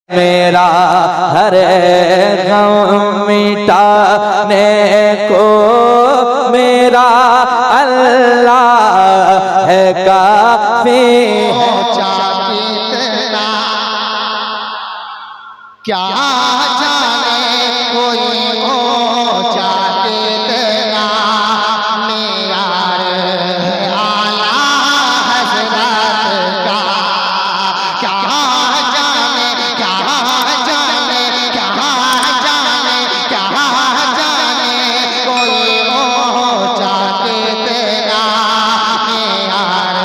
मेरा हर गम मिटाने को मेरा अल्लाह है काफी है। कितना क्या जाने कोई ऊंचा कितना मेयार आला हज़रत का क्या जाने कोई ऊंचा कितना मेयार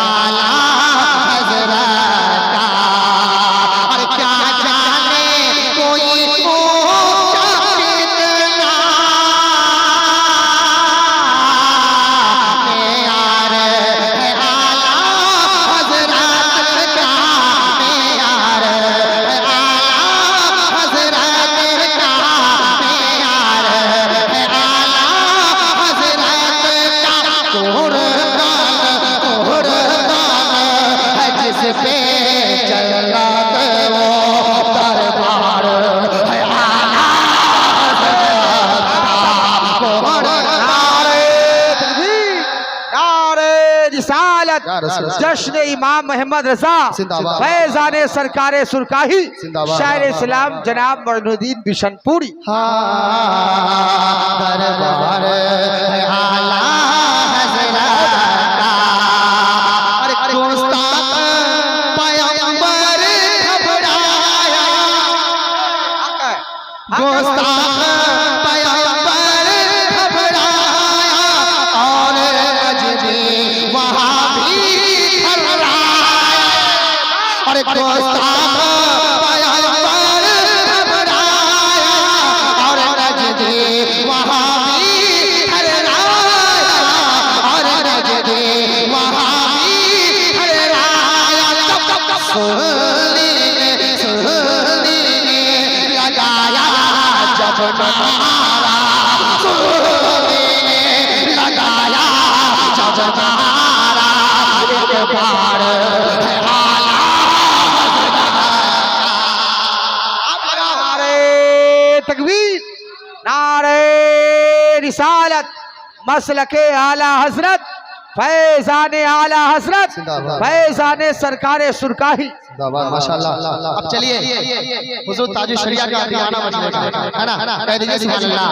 आला हज़रत का। और क्या जाने कोई ऊंचा कितना मेयार आला हज़रत का मेयार आला हज़रत का मेयार आला हज़रत का कुर्बान है जिस पे चला वो दरबार है आला रिसालत जश्न इमाम मोहम्मद रजा फैजान सरकारे सुरकाही शायर इस्लाम जनाब मरनुद्दीन बिशनपुरी। दरबार है आला हज़रत का। और गुस्ताख पैगंबर घबराया, गुस्ताख पैगंबर घबराया और अजदी वहाँ भी घबराया। और गुस्ताख पैगंबर घबराया और अजदी वहाँ भी घबराया और अजदी वहाँ भी घबराया। सुनने लगाया जब नारा, सुनने लगाया जब नारा, एक बार है आला नारे तकबीर, नारे रिसालत, मसलके आला हजरत फैजान आला हजरत फैजान सरकारे सुरकाही। माशाल्लाह। अब चलिए हुजूर ताजुल शरिया का दीवाना बजने का है ना, कह दीजिए सुभान अल्लाह।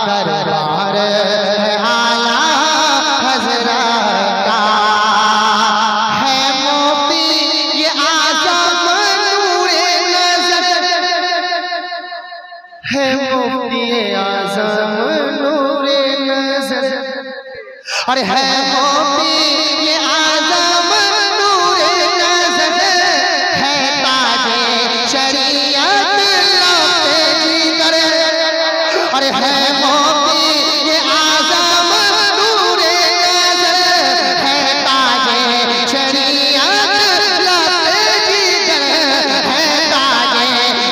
दरबार है आला हज़रत का है मोती ये आज़म नूरे नज़र है मोती ये आज़म नूरे नज़र। अरे है मोती ये आज़म नूरे नज़र है ताजे शरीयत लौटे जिगर। अरे है मोती ये आज़म नूरे नज़र है ताजे शरीयत लौटे जिगर है ताजे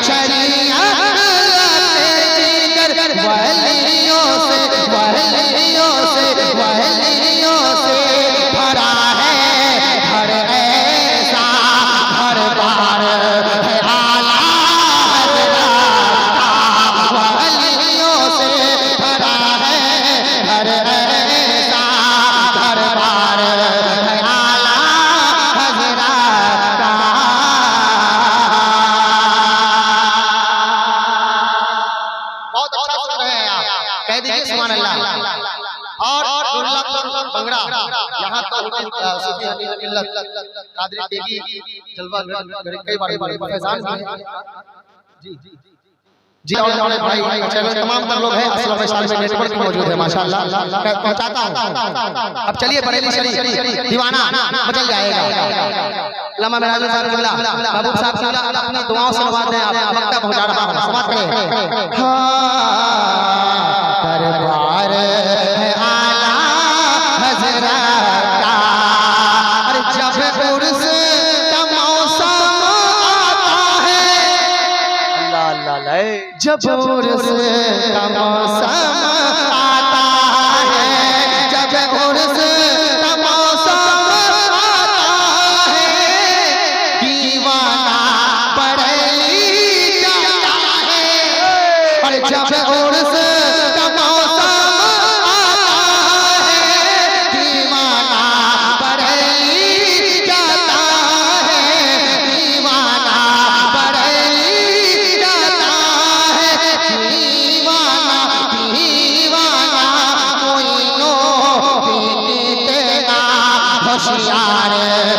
शरीयत लौटे जिगर। वलियों से भरा है घर ऐसा घर बार है आला हज़रत का। वलियों से भरा है घर ऐसा घर बार है आला हज़रत का। बहुत अच्छा सुन रहे हैं आप, कह दीजिए सुभान अल्लाह। और बंगड़ा यहाँ तो सूफी हनीफ मिल्लत कादरी तेगी जलवा कई बार फैजान भी है। जी जी और भाई चैनल तमाम तर लोग हैं, असलम साल में नेटवर्क मौजूद है माशाल्लाह, पहुंचाता हूं। अब चलिए बरेली शरीफ दीवाना बदल जाएगा। लम्हा मेराज साहब किबला महबूब साहब किबला अपनी दुआओं से नवाजें, आप मक्का पहुंचा रहा हूं, समाप्त करें। दरबार है आला हज़रत का। और जब उर्स का मौसम आता है, अल्लाह अल्लाह जब उर्स का मौसम आता है, जब उर्स का मौसम आता है, दीवाना होशियार